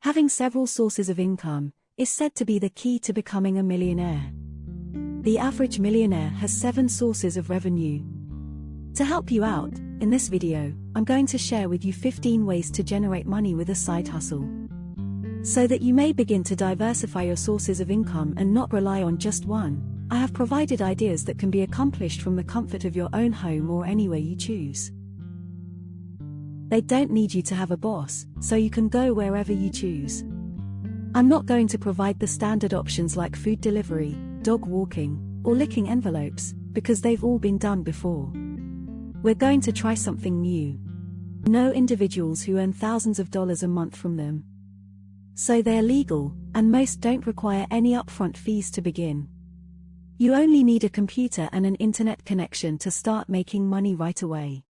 Having several sources of income is said to be the key to becoming a millionaire. The average millionaire has 7 sources of revenue. To help you out, in this video, I'm going to share with you 15 ways to generate money with a side hustle, so that you may begin to diversify your sources of income and not rely on just one. I have provided ideas that can be accomplished from the comfort of your own home or anywhere you choose. They don't need you to have a boss, so you can go wherever you choose. I'm not going to provide the standard options like food delivery, dog walking, or licking envelopes, because they've all been done before. We're going to try something new. Know individuals who earn thousands of dollars a month from them. So they're legal, and most don't require any upfront fees to begin. You only need a computer and an internet connection to start making money right away.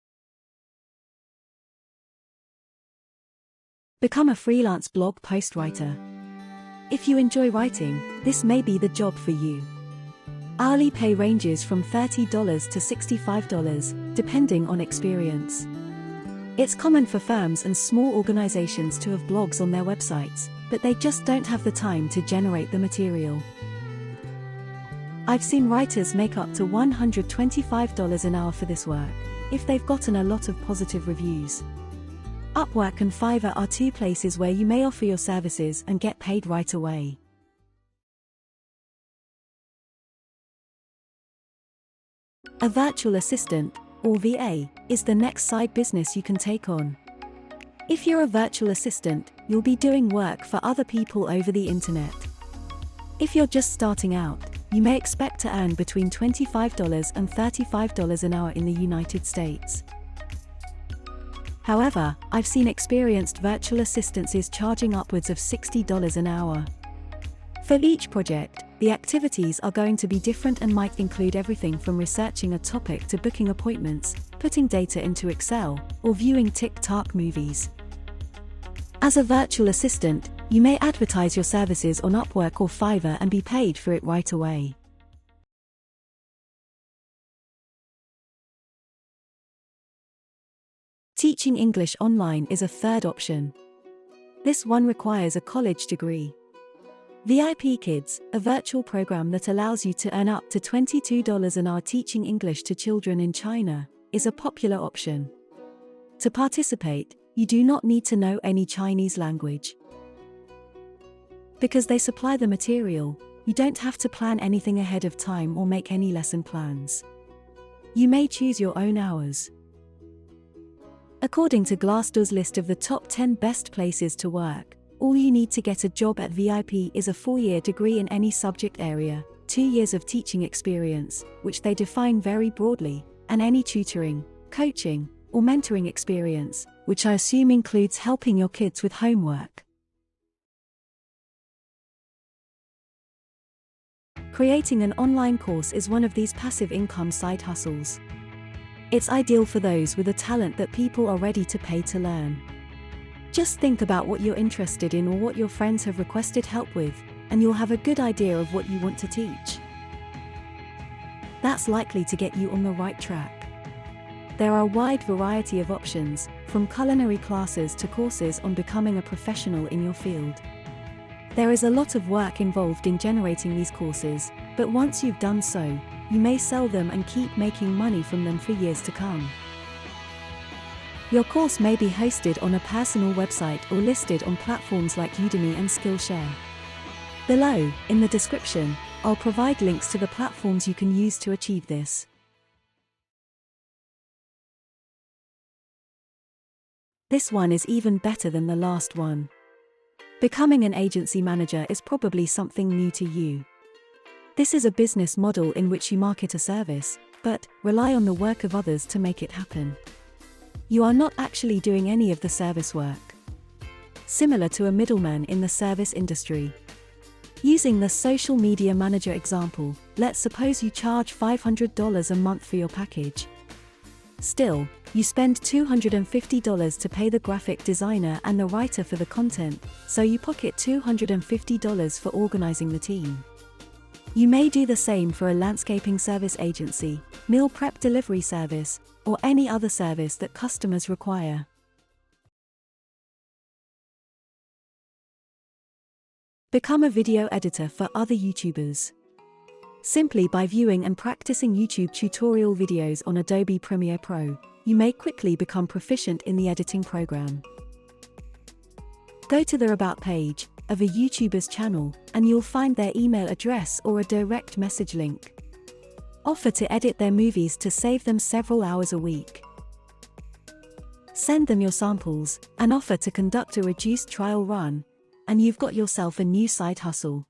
Become a freelance blog post writer. If you enjoy writing, this may be the job for you. Hourly pay ranges from $30 to $65, depending on experience. It's common for firms and small organizations to have blogs on their websites, but they just don't have the time to generate the material. I've seen writers make up to $125 an hour for this work, if they've gotten a lot of positive reviews. Upwork and Fiverr are 2 places where you may offer your services and get paid right away. A virtual assistant, or VA, is the next side business you can take on. If you're a virtual assistant, you'll be doing work for other people over the internet. If you're just starting out, you may expect to earn between $25 and $35 an hour in the United States. However, I've seen experienced virtual assistants charging upwards of $60 an hour. For each project, the activities are going to be different and might include everything from researching a topic to booking appointments, putting data into Excel, or viewing TikTok movies. As a virtual assistant, you may advertise your services on Upwork or Fiverr and be paid for it right away. Teaching English online is a third option. This one requires a college degree. VIP Kids, a virtual program that allows you to earn up to $22 an hour teaching English to children in China, is a popular option. To participate, you do not need to know any Chinese language. Because they supply the material, you don't have to plan anything ahead of time or make any lesson plans. You may choose your own hours. According to Glassdoor's list of the top 10 best places to work, all you need to get a job at VIP is a 4-year degree in any subject area, 2 years of teaching experience, which they define very broadly, and any tutoring, coaching, or mentoring experience, which I assume includes helping your kids with homework. Creating an online course is one of these passive income side hustles. It's ideal for those with a talent that people are ready to pay to learn. Just think about what you're interested in or what your friends have requested help with, and you'll have a good idea of what you want to teach. That's likely to get you on the right track. There are a wide variety of options, from culinary classes to courses on becoming a professional in your field. There is a lot of work involved in generating these courses, but once you've done so, you may sell them and keep making money from them for years to come. Your course may be hosted on a personal website or listed on platforms like Udemy and Skillshare. Below, in the description, I'll provide links to the platforms you can use to achieve this. This one is even better than the last one. Becoming an agency manager is probably something new to you. This is a business model in which you market a service, but rely on the work of others to make it happen. You are not actually doing any of the service work. Similar to a middleman in the service industry. Using the social media manager example, let's suppose you charge $500 a month for your package. Still, you spend $250 to pay the graphic designer and the writer for the content, so you pocket $250 for organizing the team. You may do the same for a landscaping service agency, meal prep delivery service, or any other service that customers require. Become a video editor for other YouTubers. Simply by viewing and practicing YouTube tutorial videos on Adobe Premiere Pro, you may quickly become proficient in the editing program. Go to the About page of a YouTuber's channel, and you'll find their email address or a direct message link. Offer to edit their movies to save them several hours a week. Send them your samples, and offer to conduct a reduced trial run, and you've got yourself a new side hustle.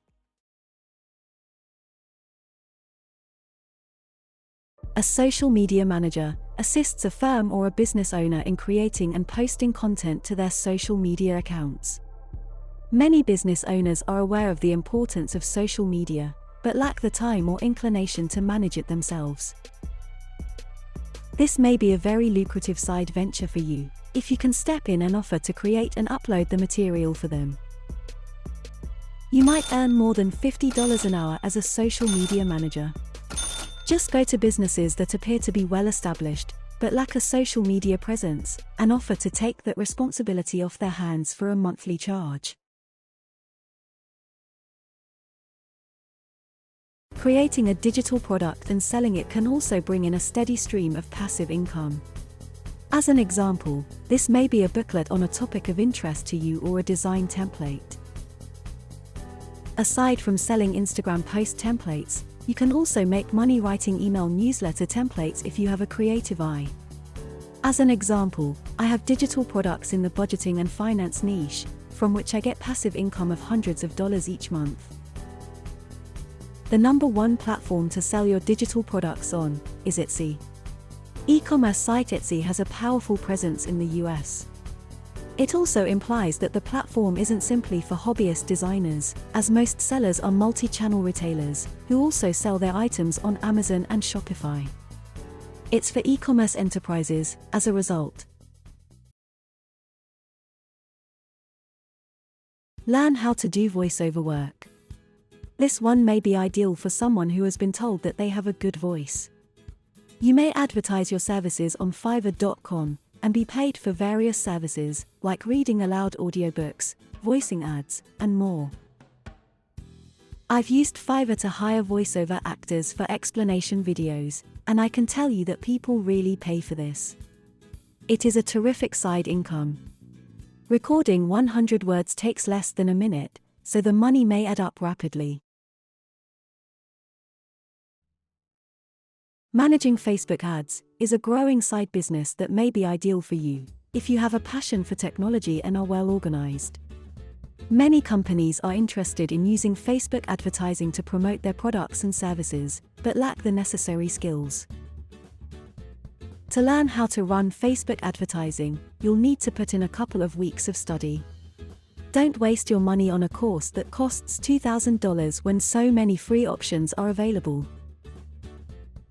A social media manager assists a firm or a business owner in creating and posting content to their social media accounts. Many business owners are aware of the importance of social media, but lack the time or inclination to manage it themselves. This may be a very lucrative side venture for you, if you can step in and offer to create and upload the material for them. You might earn more than $50 an hour as a social media manager. Just go to businesses that appear to be well established, but lack a social media presence, and offer to take that responsibility off their hands for a monthly charge. Creating a digital product and selling it can also bring in a steady stream of passive income. As an example, this may be a booklet on a topic of interest to you or a design template. Aside from selling Instagram post templates, you can also make money writing email newsletter templates if you have a creative eye. As an example, I have digital products in the budgeting and finance niche, from which I get passive income of hundreds of dollars each month. The #1 platform to sell your digital products on is Etsy. E-commerce site Etsy has a powerful presence in the US. It also implies that the platform isn't simply for hobbyist designers, as most sellers are multi-channel retailers, who also sell their items on Amazon and Shopify. It's for e-commerce enterprises, as a result. Learn how to do voiceover work. This one may be ideal for someone who has been told that they have a good voice. You may advertise your services on Fiverr.com, and be paid for various services, like reading aloud audiobooks, voicing ads, and more. I've used Fiverr to hire voiceover actors for explanation videos, and I can tell you that people really pay for this. It is a terrific side income. Recording 100 words takes less than a minute, so the money may add up rapidly. Managing Facebook ads is a growing side business that may be ideal for you, if you have a passion for technology and are well organized. Many companies are interested in using Facebook advertising to promote their products and services, but lack the necessary skills. To learn how to run Facebook advertising, you'll need to put in a couple of weeks of study. Don't waste your money on a course that costs $2,000 when so many free options are available.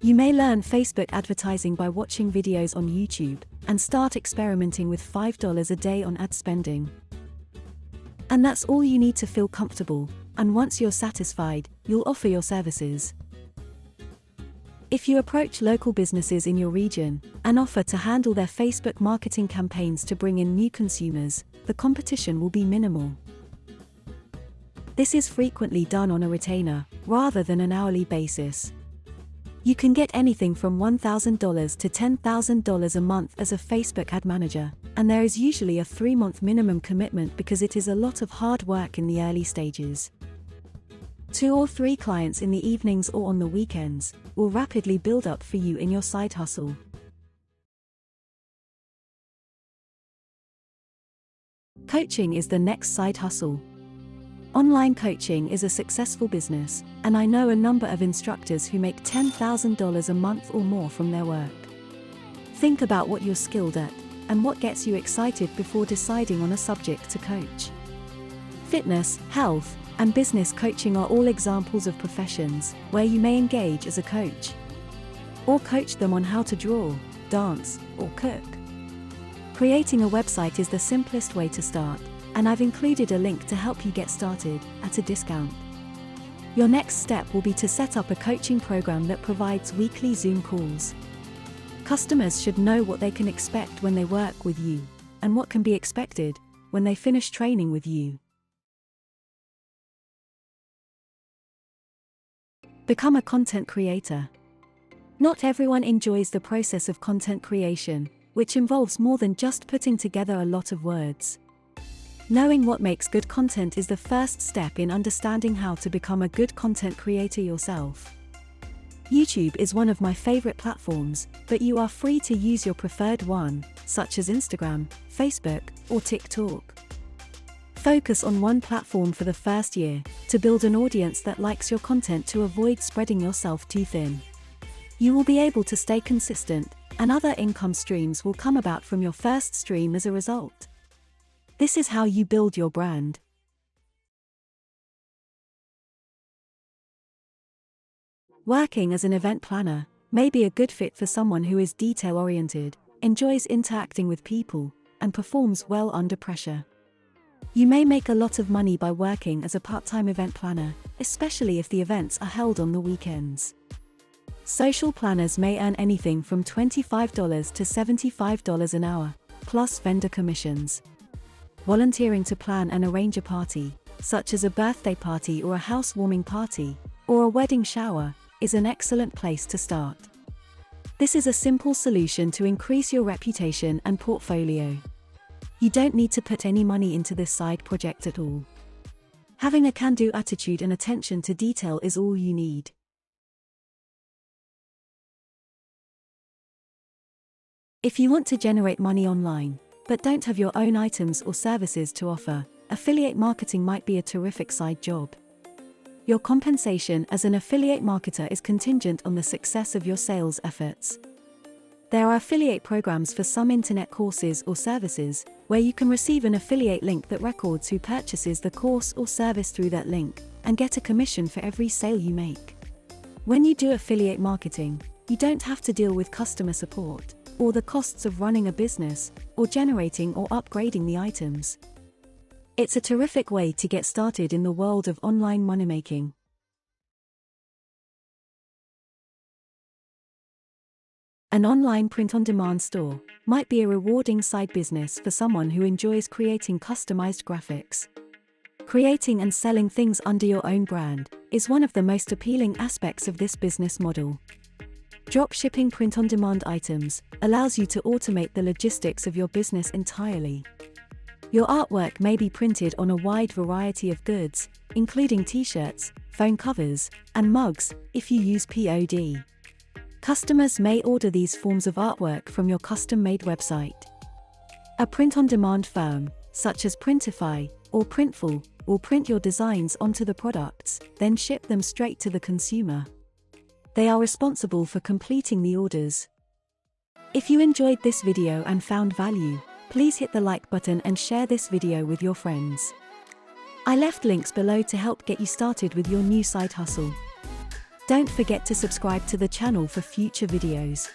You may learn Facebook advertising by watching videos on YouTube, and start experimenting with $5 a day on ad spending. And that's all you need to feel comfortable, and once you're satisfied, you'll offer your services. If you approach local businesses in your region, and offer to handle their Facebook marketing campaigns to bring in new consumers, the competition will be minimal. This is frequently done on a retainer, rather than an hourly basis. You can get anything from $1,000 to $10,000 a month as a Facebook ad manager, and there is usually a 3-month minimum commitment because it is a lot of hard work in the early stages. 2 or 3 clients in the evenings or on the weekends will rapidly build up for you in your side hustle. Coaching is the next side hustle. Online coaching is a successful business, and I know a number of instructors who make $10,000 a month or more from their work. Think about what you're skilled at, and what gets you excited before deciding on a subject to coach. Fitness, health, and business coaching are all examples of professions where you may engage as a coach. Or coach them on how to draw, dance, or cook. Creating a website is the simplest way to start, and I've included a link to help you get started, at a discount. Your next step will be to set up a coaching program that provides weekly Zoom calls. Customers should know what they can expect when they work with you, and what can be expected when they finish training with you. Become a content creator. Not everyone enjoys the process of content creation, which involves more than just putting together a lot of words. Knowing what makes good content is the first step in understanding how to become a good content creator yourself. YouTube is one of my favorite platforms, but you are free to use your preferred one, such as Instagram, Facebook, or TikTok. Focus on one platform for the first year, to build an audience that likes your content to avoid spreading yourself too thin. You will be able to stay consistent, and other income streams will come about from your first stream as a result. This is how you build your brand. Working as an event planner may be a good fit for someone who is detail-oriented, enjoys interacting with people, and performs well under pressure. You may make a lot of money by working as a part-time event planner, especially if the events are held on the weekends. Social planners may earn anything from $25 to $75 an hour, plus vendor commissions. Volunteering to plan and arrange a party, such as a birthday party or a housewarming party, or a wedding shower, is an excellent place to start. This is a simple solution to increase your reputation and portfolio. You don't need to put any money into this side project at all. Having a can-do attitude and attention to detail is all you need. If you want to generate money online, but don't have your own items or services to offer, affiliate marketing might be a terrific side job. Your compensation as an affiliate marketer is contingent on the success of your sales efforts. There are affiliate programs for some internet courses or services, where you can receive an affiliate link that records who purchases the course or service through that link, and get a commission for every sale you make. When you do affiliate marketing, you don't have to deal with customer support, or the costs of running a business, or generating or upgrading the items. It's a terrific way to get started in the world of online money-making. An online print-on-demand store might be a rewarding side business for someone who enjoys creating customized graphics. Creating and selling things under your own brand is one of the most appealing aspects of this business model. Drop-shipping print-on-demand items allows you to automate the logistics of your business entirely. Your artwork may be printed on a wide variety of goods, including t-shirts, phone covers, and mugs, if you use POD. Customers may order these forms of artwork from your custom-made website. A print-on-demand firm, such as Printify or Printful, will print your designs onto the products, then ship them straight to the consumer. They are responsible for completing the orders. If you enjoyed this video and found value, please hit the like button and share this video with your friends. I left links below to help get you started with your new side hustle. Don't forget to subscribe to the channel for future videos.